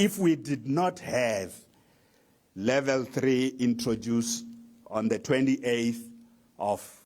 if we did not have level 3 introduced on the 28th of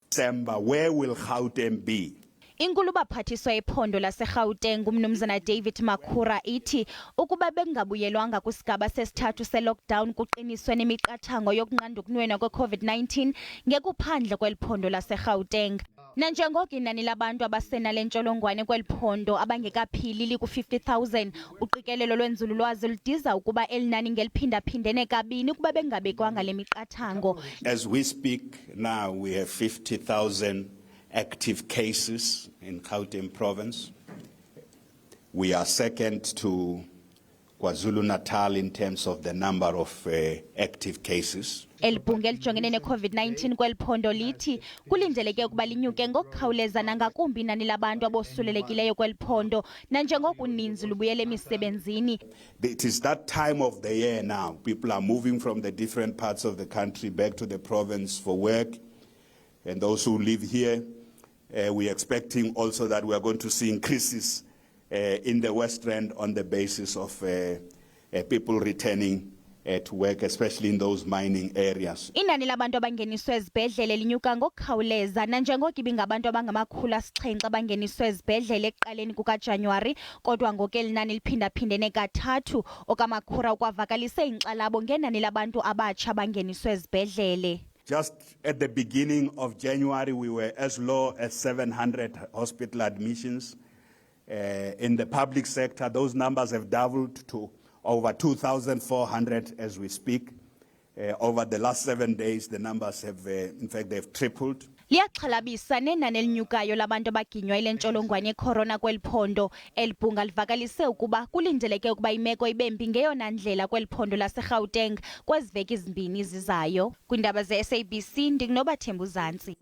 December, where will Gauteng be? Inkulu baphathiswa ephondo laseGauteng umnumzana David Makhura ithi ukuba bengabuyelwanga kwisigaba sesithathu se-lockdown kuqiniswe nemiqathango yokunqanda ukunwenwa kwe-COVID-19 ngekuphandle kweliphondo laseGauteng. Nanjengoko inani labantu abasenale ntsholongwane kweliphondo abangekaphili liku-50,000, uqikelelo lwenzululwazi ludiza ukuba elinani ngeliphinda-phindene kabini ukuba bengabekwanga le miqathango. As we speak now, we have 50,000 active cases in Gauteng province. We are second to KwaZulu-Natal in terms of the number of active cases. Elibhunga elijongene ne-COVID-19 kweliphondo lithi kulindeleke ukuba linyuke ngokukhawuleza nangakumbi inani labantu abosulelekileyo kweliphondo nanjengoko uninzi lubuyele emisebenzini. It is that time of the year now. People are moving from the different parts of the country back to the province for work, and those who live here, we are expecting also that we are going to see increases in the West Rand on the basis of people returning to work, especially in those mining areas. Inani labantu abangeniswe ezibhedlele linyuka ngokukhawuleza nanjengoko ibingabantu abangama-700 abangeniswe ezibhedlele ekuqaleni kukaJanuwari, kodwa ngoku elinani liphinda-phindene kathathu. OkaMakhura ukwavakalise inkxalabo ngenani labantu abatsha abangeniswe ezibhedlele. Just at the beginning of January, we were as low as 700 hospital admissions. In the public sector, those numbers have doubled to over 2,400 as we speak. Over the last 7 days, the numbers have, in fact, they've tripled. Liyaxhalabisa nenani elinyukayo labantu abaginywa ile ntsholongwane yecorona kweliphondo. Elibhunga livakalise ukuba kulindeleke ukuba imeko ibembi ngeyona ndlela kweliphondo laseGauteng kweziveki ezimbini ezizayo. Kwindaba ze-SABC, ndikuNobathemba Uzantsi.